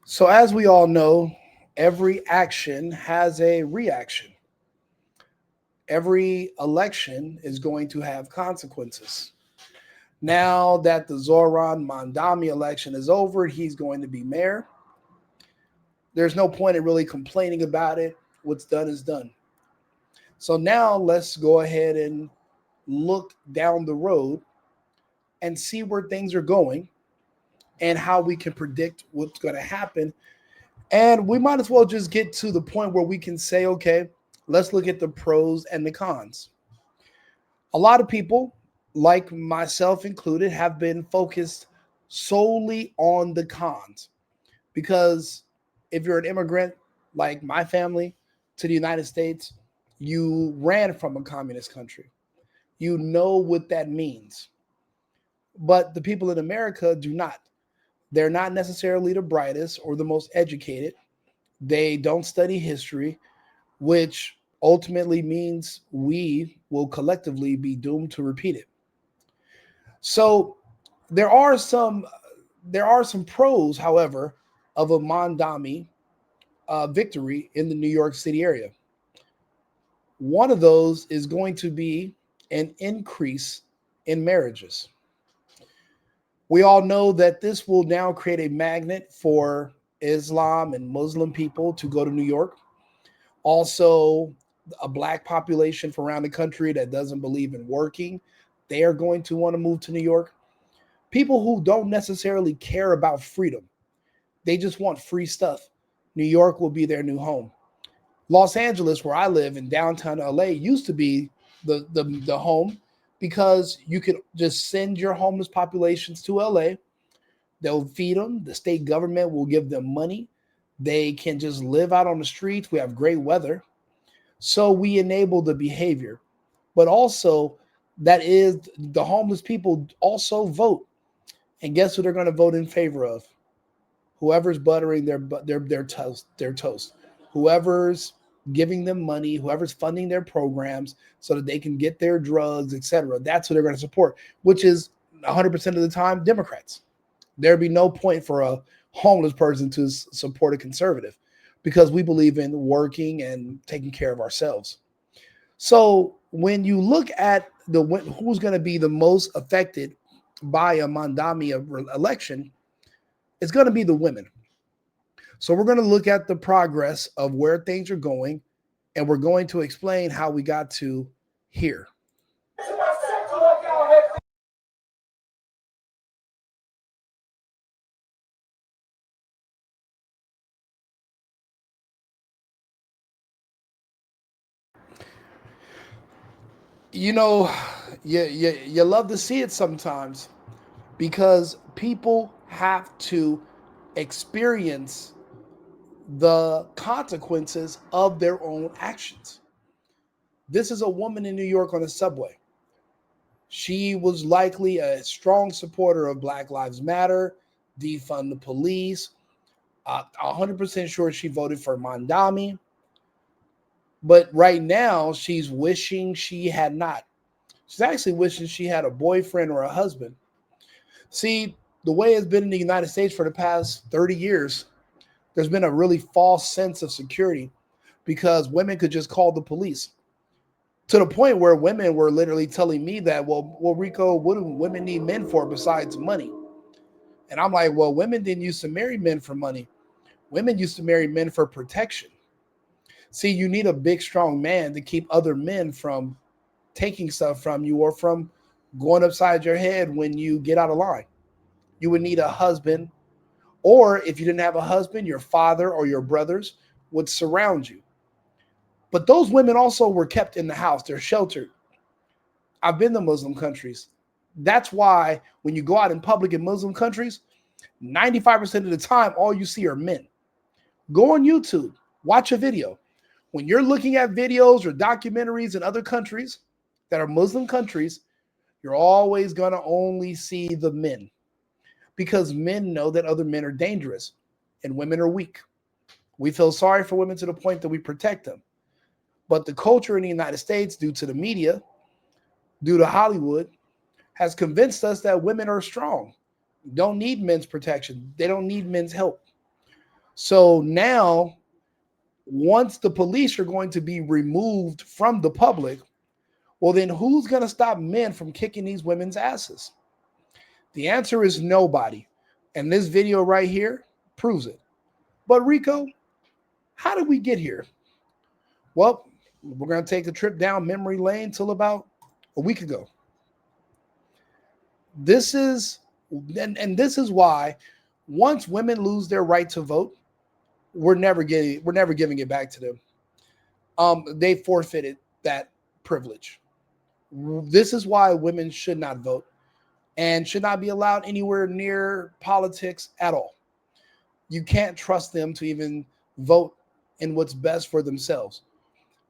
So, as we all know, every action has a reaction. Every election is going to have consequences. Now that the Zoran Mamdani election is over, he's going to be mayor. There's no point in really complaining about it. What's done is done. So now let's go ahead and look down the road and see where things are going and how we can predict what's going to happen. And we might as well just get to the point where we can say, okay, let's look at the pros and the cons. A lot of people, like myself included, have been focused solely on the cons because if you're an immigrant like my family to the United States, you ran from a communist country. You know what that means. But the people in America do not. They're not necessarily the brightest or the most educated. They don't study history, which ultimately means we will collectively be doomed to repeat it. So there are some there are some pros, however, of a Mondami victory in the New York City area. One of those is going to be an increase in marriages. We all know that this will now create a magnet for Islam and Muslim people to go to New York. Also, a black population from around the country that doesn't believe in working, they are going to want to move to New York. People who don't necessarily care about freedom, they just want free stuff. New York will be their new home. Los Angeles, where I live in downtown LA, used to be the home because you could just send your homeless populations to LA. They'll feed them. The state government will give them money. They can just live out on the streets. We have great weather. So we enable the behavior. But also, that is the homeless people also vote. And guess who they're going to vote in favor of? Whoever's buttering their toast. Whoever's giving them money, whoever's funding their programs so that they can get their drugs, etc. That's who they're going to support, which is 100% of the time Democrats. There'd be no point for a homeless person to support a conservative because we believe in working and taking care of ourselves. So when you look at the who's going to be the most affected by a Mandami election, it's going to be the women. So we're going to look at the progress of where things are going, and we're going to explain how we got to here. You know, you love to see it sometimes because people have to experience the consequences of their own actions. This is a woman in New York on a subway. She was likely a strong supporter of Black Lives Matter, defund the police. 100% sure she voted for Mandami. But right now, she's wishing she had not. She's actually wishing she had a boyfriend or a husband. See, the way it's been in the United States for the past 30 years, there's been a really false sense of security because women could just call the police to the point where women were literally telling me that, well, Rico, what do women need men for besides money? And I'm like, well, women didn't used to marry men for money. Women used to marry men for protection. See, you need a big, strong man to keep other men from taking stuff from you or from going upside your head when you get out of line. You would need a husband, or if you didn't have a husband, your father or your brothers would surround you. But those women also were kept in the house, they're sheltered. I've been to Muslim countries. That's why when you go out in public in Muslim countries, 95% of the time, all you see are men. Go on YouTube, watch a video. When you're looking at videos or documentaries in other countries that are Muslim countries, you're always going to only see the men because men know that other men are dangerous and women are weak. We feel sorry for women to the point that we protect them. But the culture in the United States, due to the media, due to Hollywood, has convinced us that women are strong. don't need men's protection. They don't need men's help. So now, once the police are going to be removed from the public, well, then who's going to stop men from kicking these women's asses? The answer is nobody. And this video right here proves it. But Rico, how did we get here? Well, we're going to take a trip down memory lane till about a week ago. This is, and this is why once women lose their right to vote, we're never giving it back to them. They forfeited that privilege. This is why women should not vote and should not be allowed anywhere near politics at all. You can't trust them to even vote in what's best for themselves.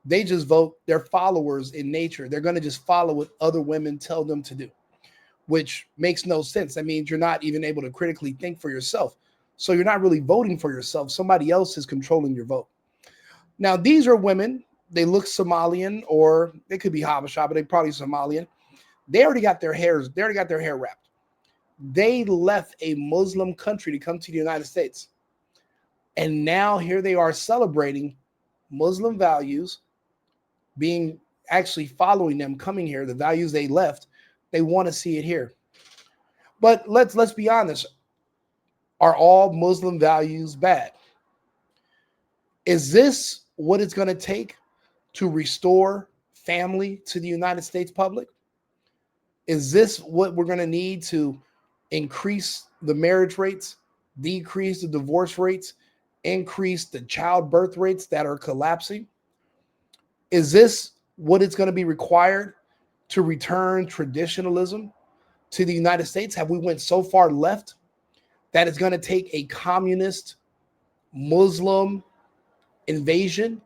They just vote. They're followers in nature. They're going to just follow what other women tell them to do, which makes no sense. That means you're not even able to critically think for yourself. So you're not really voting for yourself. Somebody else is controlling your vote. Now, these are women. They look Somalian, or they could be Habesha, but they're probably Somalian. They already got their hair wrapped. They left a Muslim country to come to the United States. And now here they are celebrating Muslim values, being actually following them, coming here, the values they left. They want to see it here. But let's be honest. Are all Muslim values bad? Is this what it's going to take to restore family to the United States public? Is this what we're going to need to increase the marriage rates, decrease the divorce rates, increase the childbirth rates that are collapsing? Is this what it's going to be required to return traditionalism to the United States? Have we went so far left that it's going to take a communist Muslim invasion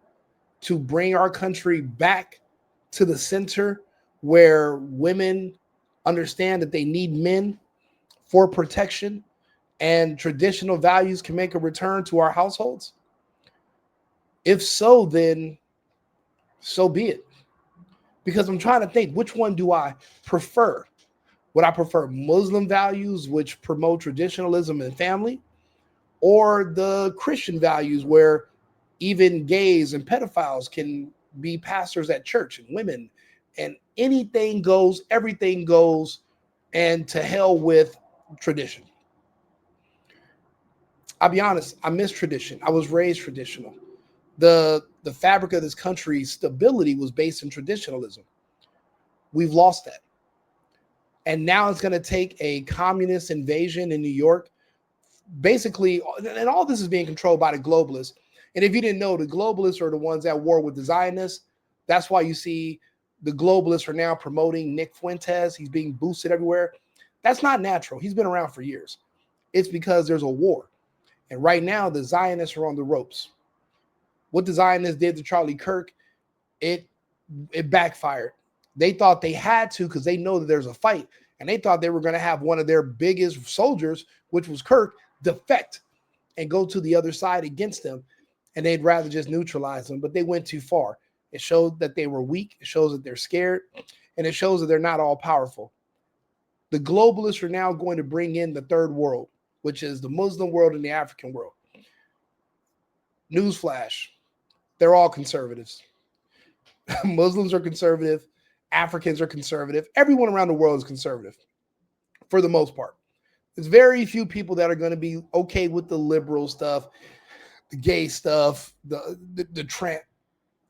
to bring our country back to the center where women understand that they need men for protection and traditional values can make a return to our households? If so, then so be it. Because I'm trying to think, which one do I prefer? Would I prefer Muslim values, which promote traditionalism and family, or the Christian values where even gays and pedophiles can be pastors at church, and women, and anything goes, everything goes, and to hell with tradition? I'll be honest, I miss tradition. I was raised traditional. The fabric of this country's stability was based in traditionalism. We've lost that. And now it's going to take a communist invasion in New York. Basically, and all this is being controlled by the globalists. And if you didn't know, the globalists are the ones at war with the Zionists. That's why you see the globalists are now promoting Nick Fuentes. He's being boosted everywhere. That's not natural. He's been around for years. It's because there's a war. And right now, the Zionists are on the ropes. What the Zionists did to Charlie Kirk, it backfired. They thought they had to because they know that there's a fight. And they thought they were going to have one of their biggest soldiers, which was Kirk, defect and go to the other side against them. And they'd rather just neutralize them. But they went too far. It showed that they were weak. It shows that they're scared. And it shows that they're not all powerful. The globalists are now going to bring in the third world, which is the Muslim world and the African world. Newsflash, they're all conservatives. Muslims are conservative. Africans are conservative. Everyone around the world is conservative for the most part. There's very few people that are going to be okay with the liberal stuff, the gay stuff, the trans.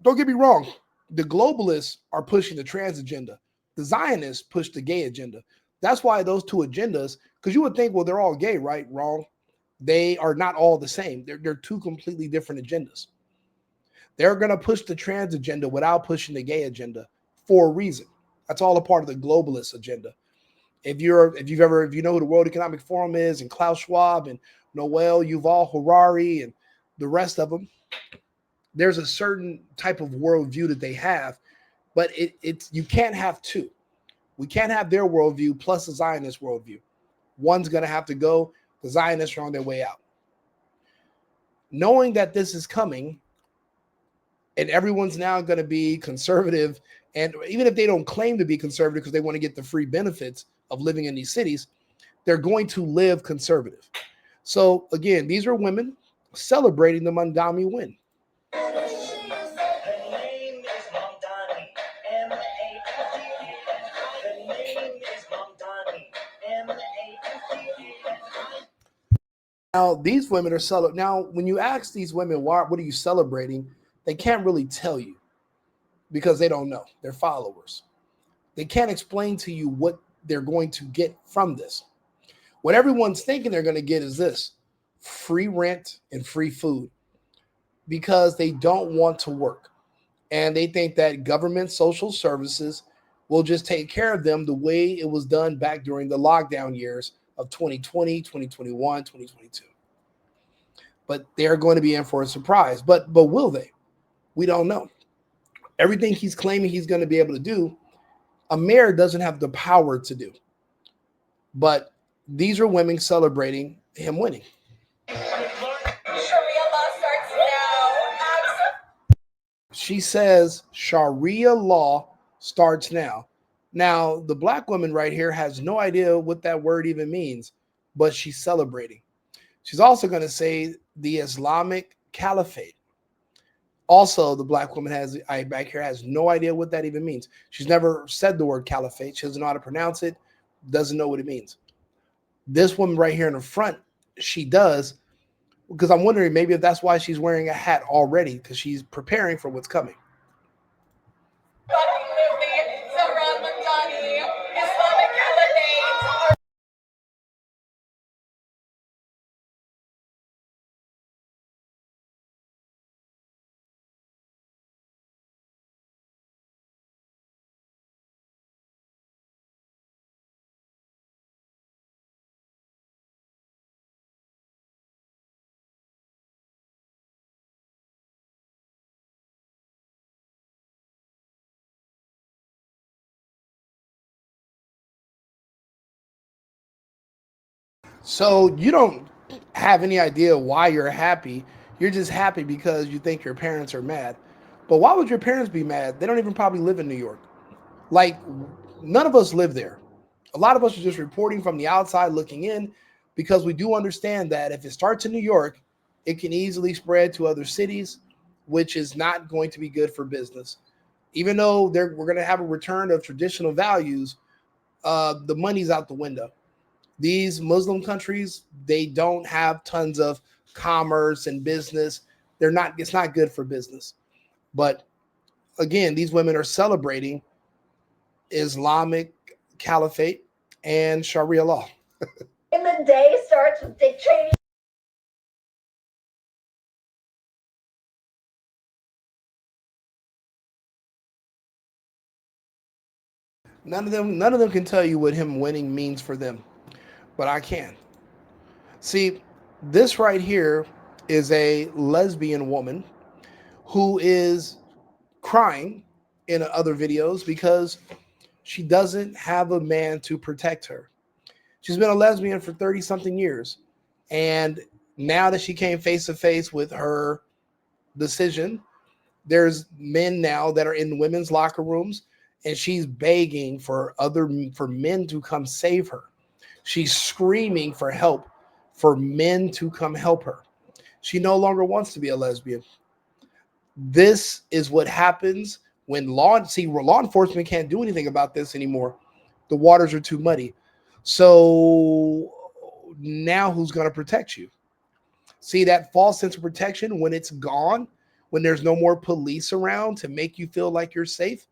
Don't get me wrong. The globalists are pushing the trans agenda. The Zionists push the gay agenda. That's why those two agendas, because you would think, well, they're all gay, right? Wrong. They are not all the same. They're two completely different agendas. They're going to push the trans agenda without pushing the gay agenda for a reason. That's all a part of the globalist agenda. If you know who the World Economic Forum is, and Klaus Schwab and Noel Yuval Harari and the rest of them, there's a certain type of worldview that they have, but you can't have two. We can't have their worldview plus the Zionist worldview. One's going to have to go. The Zionists are on their way out. Knowing that this is coming, and everyone's now going to be conservative, and even if they don't claim to be conservative because they want to get the free benefits of living in these cities, they're going to live conservative. So again, these are women celebrating the Mamdani win. Her name is Mamdani. M-A-M-D-A-N-I. Her name is Mamdani. M-A-M-D-A-N-I. Now, these women are celebrating. Now, when you ask these women, why, what are you celebrating? They can't really tell you because they don't know. They're followers. They can't explain to you what they're going to get from this. What everyone's thinking they're going to get is this: free rent and free food, because they don't want to work. And they think that government social services will just take care of them the way it was done back during the lockdown years of 2020, 2021, 2022. But they're going to be in for a surprise. But will they? We don't know. Everything he's claiming he's going to be able to do, a mayor doesn't have the power to do. But these are women celebrating him winning. Sharia law starts now. She says Sharia law starts now. Now, the black woman right here has no idea what that word even means, but she's celebrating. She's also going to say the Islamic Caliphate. Also, the black woman back here has no idea what that even means. She's never said the word caliphate. She doesn't know how to pronounce it, doesn't know what it means. This woman right here in the front, she does, because I'm wondering maybe if that's why she's wearing a hat already, because she's preparing for what's coming. So you don't have any idea why you're happy. You're just happy because you think your parents are mad. But why would your parents be mad? They don't even probably live in New York. Like, none of us live there. A lot of us are just reporting from the outside looking in, because we do understand that if it starts in New York, it can easily spread to other cities, which is not going to be good for business. Even though we're going to have a return of traditional values, the money's out the window. These Muslim countries, they don't have tons of commerce and business. They're not, it's not good for business. But again, these women are celebrating Islamic Caliphate and Sharia law. In the day starts with Dick Cheney. None of them can tell you what him winning means for them, but I can. See, this right here is a lesbian woman who is crying in other videos because she doesn't have a man to protect her. She's been a lesbian for 30 something years. And now that she came face to face with her decision, there's men now that are in women's locker rooms, and she's begging for men to come save her. She's screaming for help, for men to come help her. She no longer wants to be a lesbian. This is what happens when law enforcement can't do anything about this anymore. The waters are too muddy. So now who's going to protect you? See, that false sense of protection, when it's gone, when there's no more police around to make you feel like you're safe,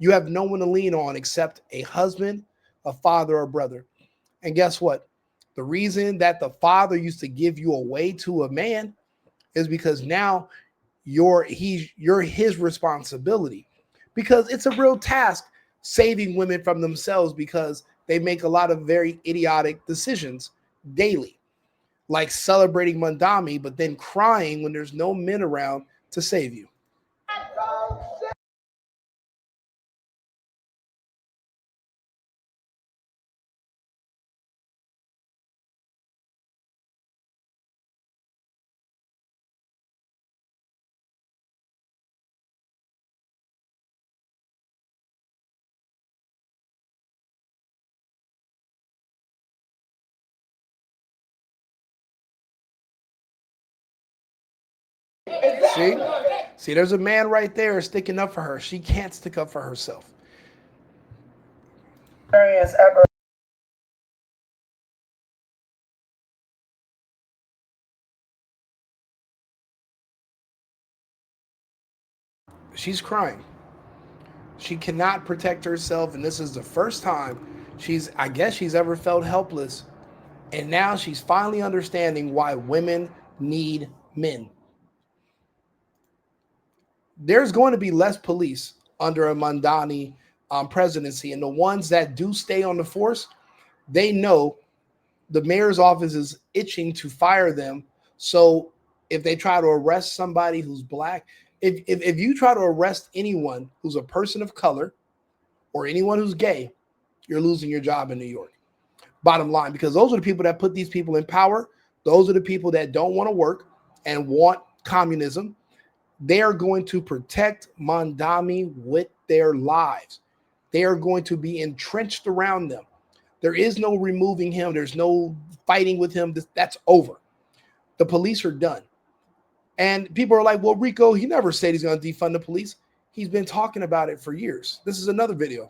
you have no one to lean on except a husband, a father, or a brother. And guess what? The reason that the father used to give you away to a man is because now you're his responsibility, because it's a real task saving women from themselves, because they make a lot of very idiotic decisions daily, like celebrating Mamdani but then crying when there's no men around to save you. See, there's a man right there sticking up for her. She can't stick up for herself. Ever. She's crying. She cannot protect herself, and this is the first time I guess she's ever felt helpless. And now she's finally understanding why women need men. There's going to be less police under a Mamdani presidency, and the ones that do stay on the force, they know the mayor's office is itching to fire them. So if they try to arrest somebody who's black, if you try to arrest anyone who's a person of color or anyone who's gay, you're losing your job in New York. Bottom line, because those are the people that put these people in power. Those are the people that don't want to work and want communism. They are going to protect Mamdani with their lives. They are going to be entrenched around them. There is no removing him. There's no fighting with him. That's over. The police are done. And people are like, well, Rico, he never said he's going to defund the police. He's been talking about it for years. This is another video.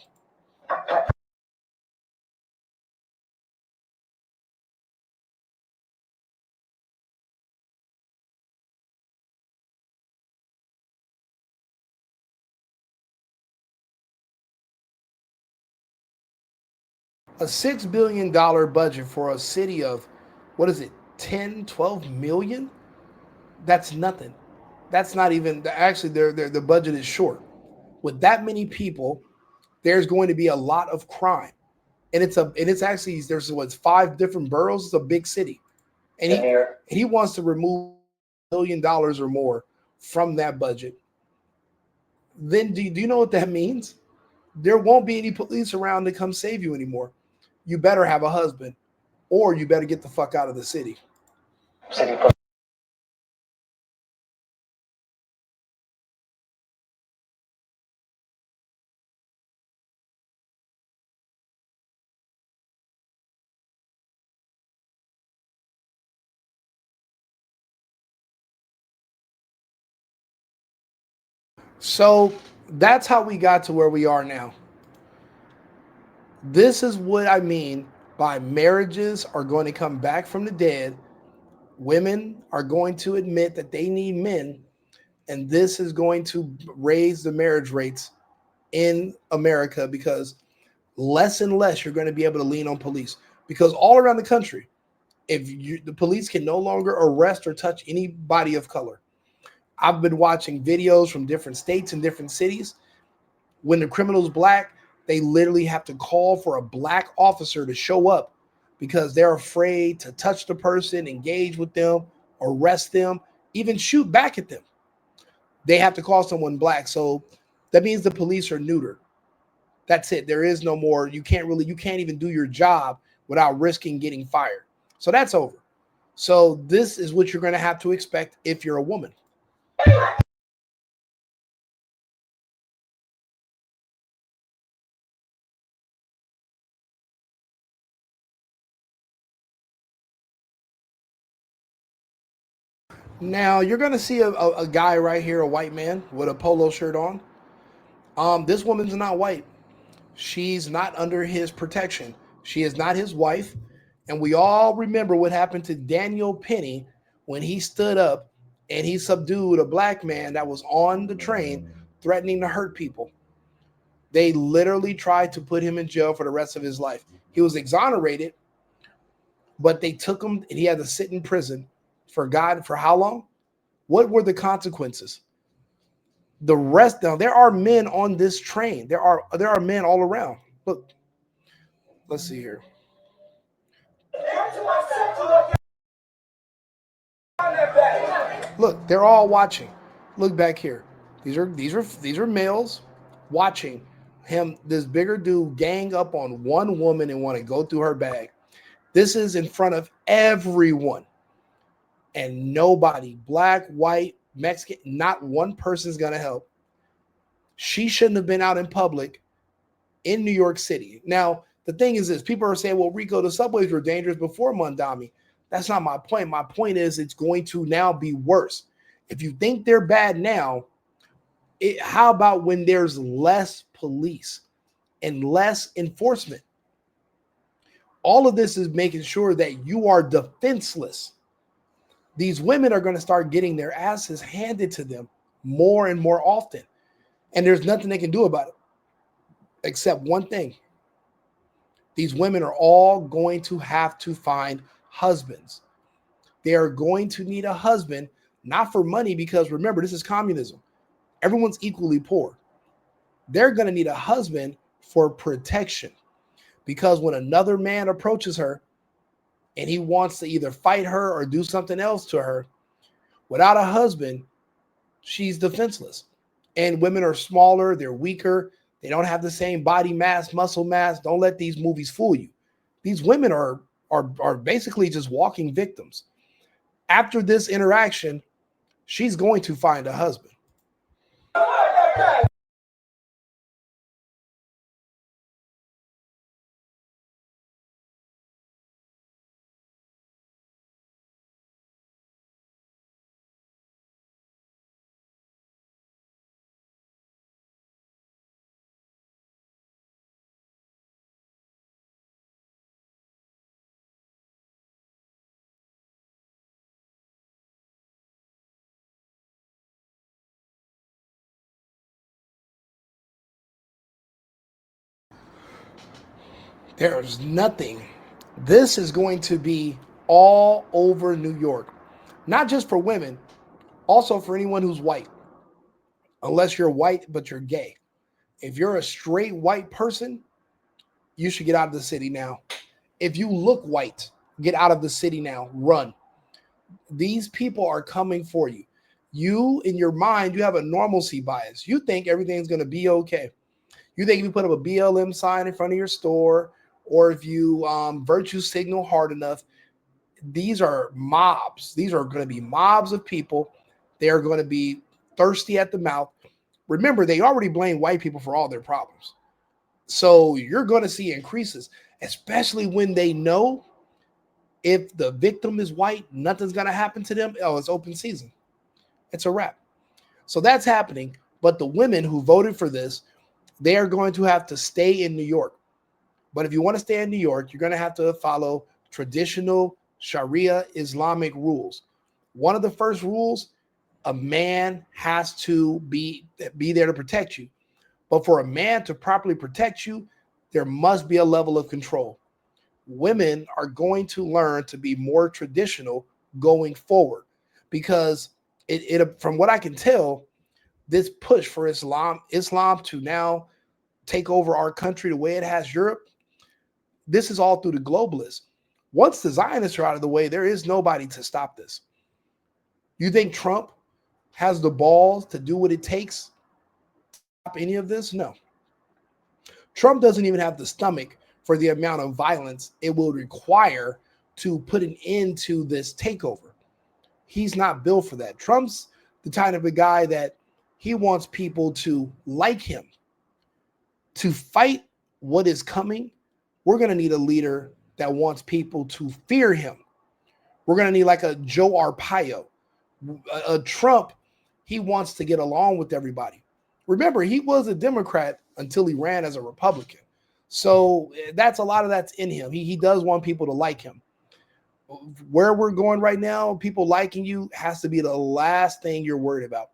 A $6 billion budget for a city of, what is it, 10, 12 million? That's nothing. That's not even, actually, the budget is short. With that many people, there's going to be a lot of crime. And it's actually, there's what's 5 different boroughs. It's a big city. And he wants to remove $1 billion or more from that budget. Then do you know what that means? There won't be any police around to come save you anymore. You better have a husband, or you better get the fuck out of the city. So that's how we got to where we are now. This is what I mean by marriages are going to come back from the dead. Women are going to admit that they need men, and this is going to raise the marriage rates in America, because less and less you're going to be able to lean on police, because all around the country, the police can no longer arrest or touch anybody of color. I've been watching videos from different states and different cities. When the criminal's black, they literally have to call for a black officer to show up because they're afraid to touch the person, engage with them, arrest them, even shoot back at them. They have to call someone black. So that means the police are neutered. That's it. There is no more. You can't even do your job without risking getting fired. So that's over. So this is what you're going to have to expect if you're a woman. Now you're going to see a guy right here, a white man with a polo shirt on. This woman's not white. She's not under his protection. She is not his wife. And we all remember what happened to Daniel Penny when he stood up and he subdued a black man that was on the train threatening to hurt people. They literally tried to put him in jail for the rest of his life. He was exonerated, but they took him and he had to sit in prison for how long? What were the consequences? The rest, now there are men on this train. There are men all around. Look, let's see here. Look, they're all watching. Look back here. These are males watching him, this bigger dude, gang up on one woman and want to go through her bag. This is in front of everyone. And nobody, black, white, Mexican, not one person's going to help. She shouldn't have been out in public in New York City. Now, the thing is this, people are saying, well, Rico, the subways were dangerous before Mamdani. That's not my point. My point is it's going to now be worse. If you think they're bad now, how about when there's less police and less enforcement? All of this is making sure that you are defenseless. These women are going to start getting their asses handed to them more and more often. And there's nothing they can do about it except one thing. These women are all going to have to find husbands. They are going to need a husband, not for money, because remember, this is communism. Everyone's equally poor. They're going to need a husband for protection, because when another man approaches her and he wants to either fight her or do something else to her, without a husband, she's defenseless. And women are smaller, they're weaker, they don't have the same body mass, muscle mass. Don't let these movies fool you. These women are basically just walking victims. After this interaction, she's going to find a husband. There's nothing. This is going to be all over New York, not just for women, also for anyone who's white, unless you're white but you're gay. If you're a straight white person, you should get out of the city now. If you look white, get out of the city now. Run. These people are coming for you. You, in your mind, you have a normalcy bias. You think everything's going to be okay. You think if you put up a BLM sign in front of your store, or if you virtue signal hard enough, these are mobs. These are going to be mobs of people. They are going to be thirsty at the mouth. Remember, they already blame white people for all their problems. So you're going to see increases, especially when they know if the victim is white, nothing's going to happen to them. Oh, it's open season. It's a wrap. So that's happening. But the women who voted for this, they are going to have to stay in New York. But if you want to stay in New York, you're going to have to follow traditional Sharia Islamic rules. One of the first rules, a man has to be there to protect you. But for a man to properly protect you, there must be a level of control. Women are going to learn to be more traditional going forward, because it from what I can tell, this push for Islam to now take over our country the way it has Europe, this is all through the globalists. Once the Zionists are out of the way, there is nobody to stop this. You think Trump has the balls to do what it takes to stop any of this? No. Trump doesn't even have the stomach for the amount of violence it will require to put an end to this takeover. He's not built for that. Trump's the kind of a guy that he wants people to like him. To fight what is coming, we're going to need a leader that wants people to fear him. We're going to need like a Joe Arpaio. A Trump, he wants to get along with everybody. Remember, he was a Democrat until he ran as a Republican. So that's a lot of that's in him. He does want people to like him. Where we're going right now, people liking you has to be the last thing you're worried about.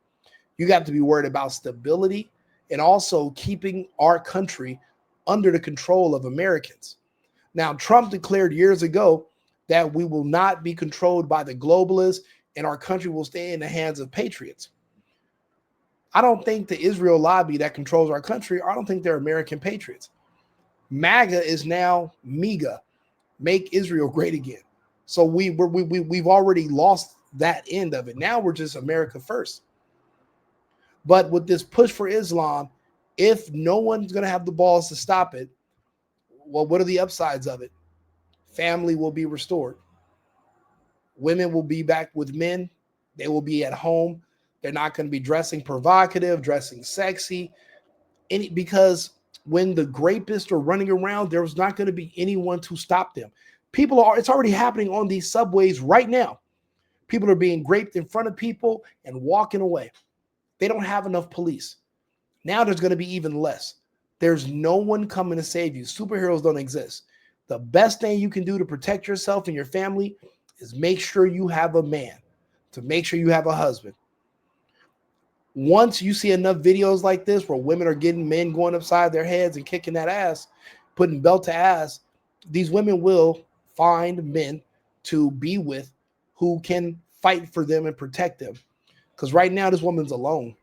You got to be worried about stability and also keeping our country under the control of Americans. Now, Trump declared years ago that we will not be controlled by the globalists and our country will stay in the hands of patriots. I don't think the Israel lobby that controls our country, I don't think they're American patriots. MAGA is now MEGA, make Israel great again. So we've already lost that end of it. Now we're just America first. But with this push for Islam, if no one's going to have the balls to stop it, well, what are the upsides of it? Family will be restored. Women will be back with men. They will be at home. They're not going to be dressing provocative, dressing sexy. Because when the rapists are running around, there's not going to be anyone to stop them. It's already happening on these subways right now. People are being raped in front of people and walking away. They don't have enough police. Now there's going to be even less. There's no one coming to save you. Superheroes don't exist. The best thing you can do to protect yourself and your family is make sure you have a man, to make sure you have a husband. Once you see enough videos like this where women are getting men going upside their heads and kicking that ass, putting belt to ass, these women will find men to be with who can fight for them and protect them. Because right now, this woman's alone.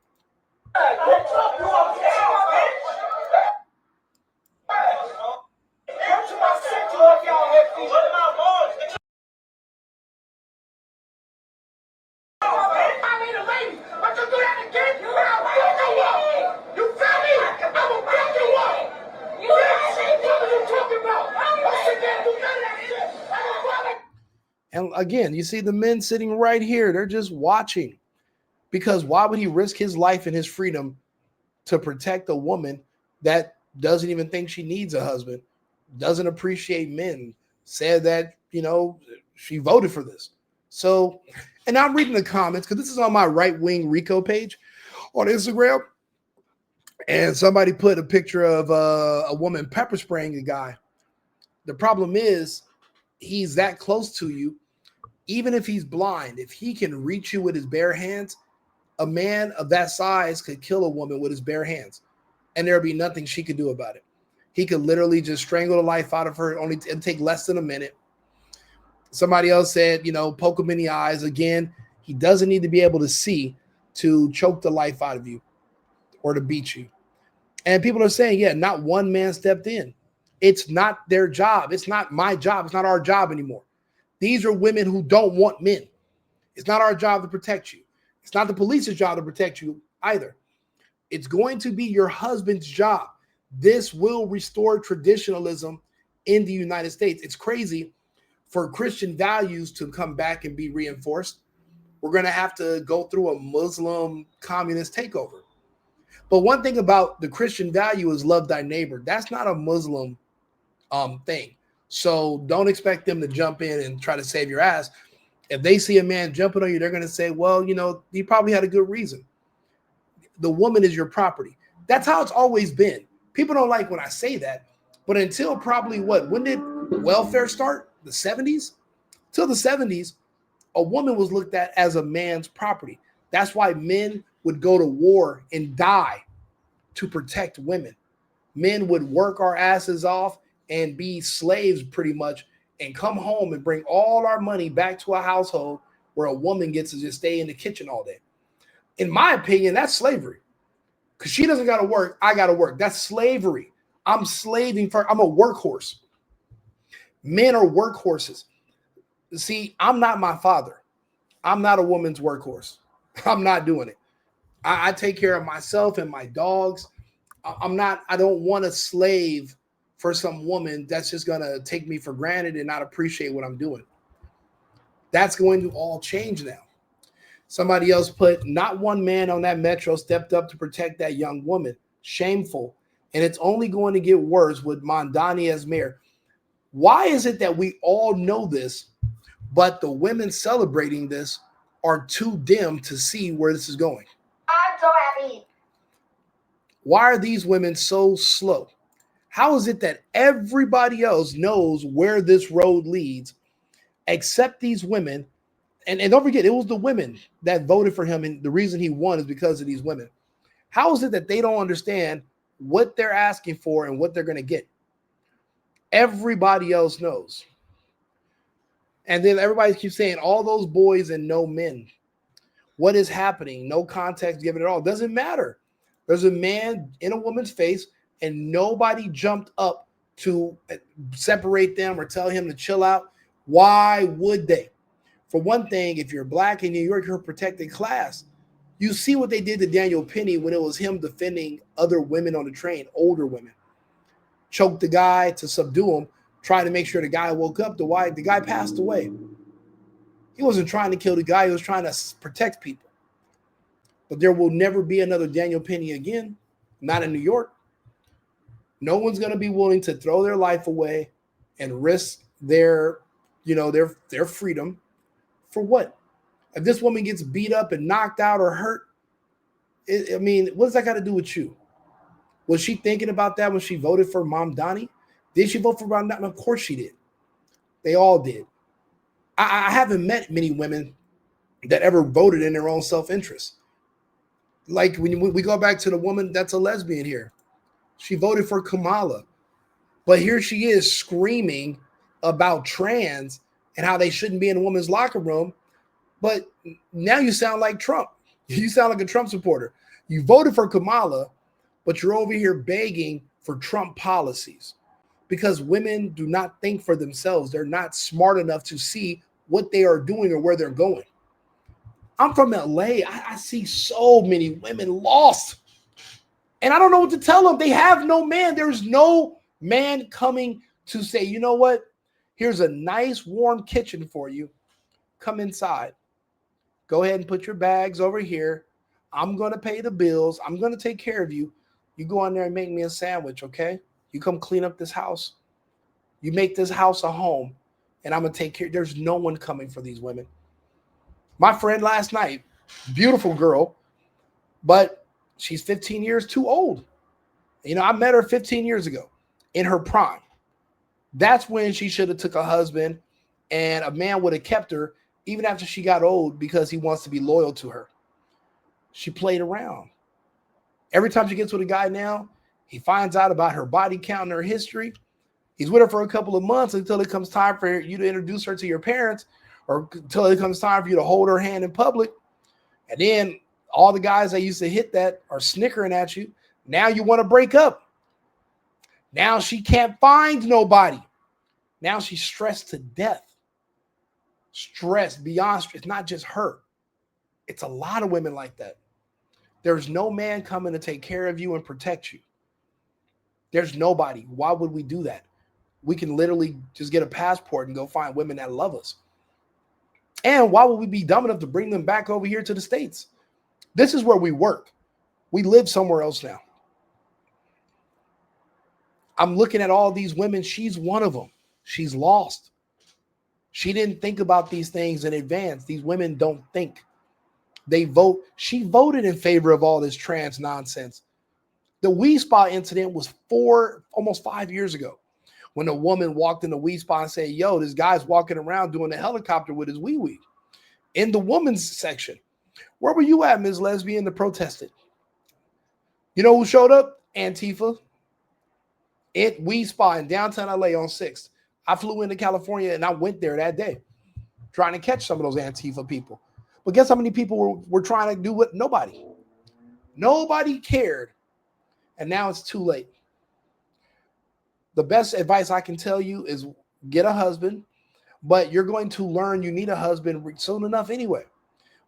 And again, you see the men sitting right here. They're just watching. Because why would he risk his life and his freedom to protect a woman that doesn't even think she needs a husband, doesn't appreciate men, said that, she voted for this. So, and I'm reading the comments because this is on my WING RICO page on Instagram. And somebody put a picture of a woman pepper spraying a guy. The problem is he's that close to you. Even if he's blind, if he can reach you with his bare hands, a man of that size could kill a woman with his bare hands, and there'll be nothing she could do about it. He could literally just strangle the life out of her. It'd take less than a minute. Somebody else said, poke him in the eyes. Again, he doesn't need to be able to see to choke the life out of you or to beat you. And people are saying, yeah, not one man stepped in. It's not their job. It's not my job. It's not our job anymore. These are women who don't want men. It's not our job to protect you. It's not the police's job to protect you either. It's going to be your husband's job. This will restore traditionalism in the United States. It's crazy for Christian values to come back and be reinforced. We're going to have to go through a Muslim communist takeover. But one thing about the Christian value is love thy neighbor. That's not a Muslim thing. So don't expect them to jump in and try to save your ass. If they see a man jumping on you, they're going to say, well, he probably had a good reason. The woman is your property. That's how it's always been. People don't like when I say that, but until probably when did welfare start? The 70s? Till the 70s, a woman was looked at as a man's property. That's why men would go to war and die to protect women. Men would work our asses off and be slaves pretty much and come home and bring all our money back to a household where a woman gets to just stay in the kitchen all day. In my opinion, that's slavery. Because she doesn't got to work, I got to work. That's slavery. I'm slaving I'm a workhorse. Men are workhorses. See, I'm not my father. I'm not a woman's workhorse. I'm not doing it. I take care of myself and my dogs. I don't want to slave for some woman that's just going to take me for granted and not appreciate what I'm doing. That's going to all change now. Somebody else put, not one man on that metro stepped up to protect that young woman. Shameful. And it's only going to get worse with Mamdani as mayor. Why is it that we all know this, but the women celebrating this are too dim to see where this is going? I'm so happy. Why are these women so slow? How is it that everybody else knows where this road leads except these women? And don't forget, it was the women that voted for him, and the reason he won is because of these women. How is it that they don't understand what they're asking for and what they're going to get? Everybody else knows. And then everybody keeps saying all those boys and no men. What is happening? No context given at all. Doesn't matter. There's a man in a woman's face and nobody jumped up to separate them or tell him to chill out. Why would they? For one thing, if you're black in New York, you're a protected class. You see what they did to Daniel Penny when it was him defending other women on the train, older women. Choked the guy to subdue him, trying to make sure the guy woke up. The guy passed away. He wasn't trying to kill the guy. He was trying to protect people. But there will never be another Daniel Penny again, not in New York. No one's going to be willing to throw their life away and risk their freedom for what? If this woman gets beat up and knocked out or hurt, I mean, what does that got to do with you? Was she thinking about that when she voted for Mamdani? Did she vote for Mamdani? Of course she did. They all did. I haven't met many women that ever voted in their own self-interest. Like when we go back to the woman that's a lesbian here, she voted for Kamala, but here she is screaming about trans and how they shouldn't be in a woman's locker room. But now you sound like Trump. You sound like a Trump supporter. You voted for Kamala, but you're over here begging for Trump policies because women do not think for themselves. They're not smart enough to see what they are doing or where they're going. I'm from LA. I see so many women lost. And I don't know what to tell them. They have no man. There's no man coming to say, you know what? Here's a nice warm kitchen for you. Come inside. Go ahead and put your bags over here. I'm going to pay the bills. I'm going to take care of you. You go in there and make me a sandwich, okay? You come clean up this house. You make this house a home, and I'm going to take care. There's no one coming for these women. My friend last night, beautiful girl, but she's 15 years too old. You know, I met her 15 years ago in her prime. That's when she should have took a husband, and a man would have kept her even after she got old because he wants to be loyal to her. She played around. Every time she gets with a guy now, he finds out about her body count and her history. He's with her for a couple of months until it comes time for you to introduce her to your parents, or until it comes time for you to hold her hand in public. And then all the guys that used to hit that are snickering at you. Now you want to break up. Now she can't find nobody. Now she's stressed to death. Stressed beyond stress. It's not just her. It's a lot of women like that. There's no man coming to take care of you and protect you. There's nobody. Why would we do that? We can literally just get a passport and go find women that love us. And why would we be dumb enough to bring them back over here to the States? This is where we work. We live somewhere else now. I'm looking at all these women. She's one of them. She's lost. She didn't think about these things in advance. These women don't think. They vote. She voted in favor of all this trans nonsense. The Wee Spa incident was almost 5 years ago, when a woman walked in the Wee Spa and said, yo, this guy's walking around doing a helicopter with his wee-wee in the women's section. Where were you at, Ms. Lesbian, that protested? You know who showed up? Antifa. At Wee Spa in downtown LA on 6th. I flew into California and I went there that day trying to catch some of those Antifa people. But guess how many people were trying to do what? Nobody. Nobody cared. And now it's too late. The best advice I can tell you is get a husband, but you're going to learn you need a husband soon enough anyway.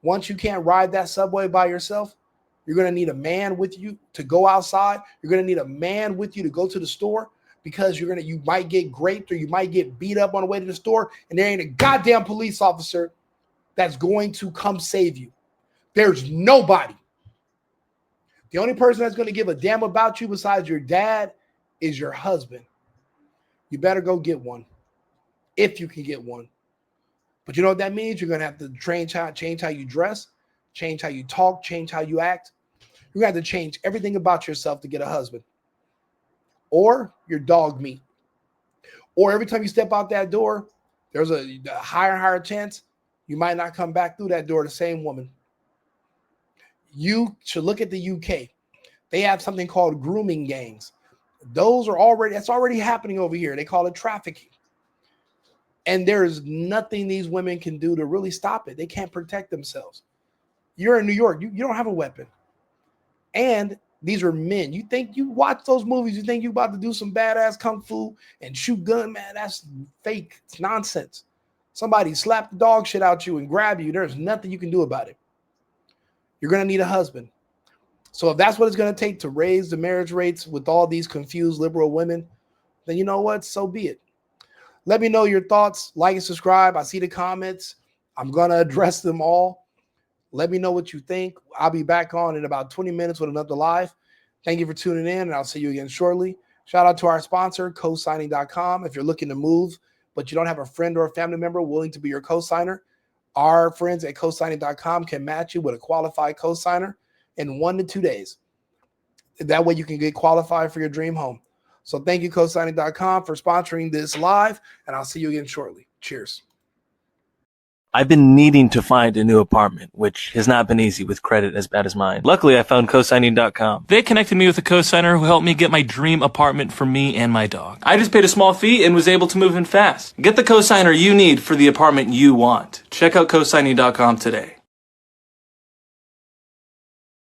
Once you can't ride that subway by yourself, you're going to need a man with you to go outside. You're going to need a man with you to go to the store, because you might get raped or you might get beat up on the way to the store, and there ain't a goddamn police officer that's going to come save you. There's nobody. The only person that's going to give a damn about you besides your dad is your husband. You better go get one, if you can get one. But you know what that means? You're going to have to change how you dress, change how you talk, change how you act. You're going to have to change everything about yourself to get a husband. Or you're dog meat. Or every time you step out that door, there's a higher chance you might not come back through that door the same woman. You should look at the UK. They have something called grooming gangs. That's already happening over here. They call it trafficking. And there's nothing these women can do to really stop it. They can't protect themselves. You're in New York. You don't have a weapon. And these are men. You watch those movies, you think you're about to do some badass kung fu and shoot gun, man, that's fake. It's nonsense. Somebody slap the dog shit out you and grab you. There's nothing you can do about it. You're going to need a husband. So if that's what it's going to take to raise the marriage rates with all these confused liberal women, then you know what? So be it. Let me know your thoughts. Like and subscribe. I see the comments. I'm going to address them all. Let me know what you think. I'll be back on in about 20 minutes with another live. Thank you for tuning in, and I'll see you again shortly. Shout out to our sponsor, cosigning.com. If you're looking to move, but you don't have a friend or a family member willing to be your cosigner, Our friends at cosigning.com can match you with a qualified cosigner in 1 to 2 days. That way you can get qualified for your dream home. So thank you, cosigning.com, for sponsoring this live, and I'll see you again shortly. Cheers. I've been needing to find a new apartment, which has not been easy with credit as bad as mine. Luckily, I found cosigning.com. They connected me with a cosigner who helped me get my dream apartment for me and my dog. I just paid a small fee and was able to move in fast. Get the cosigner you need for the apartment you want. Check out cosigning.com today.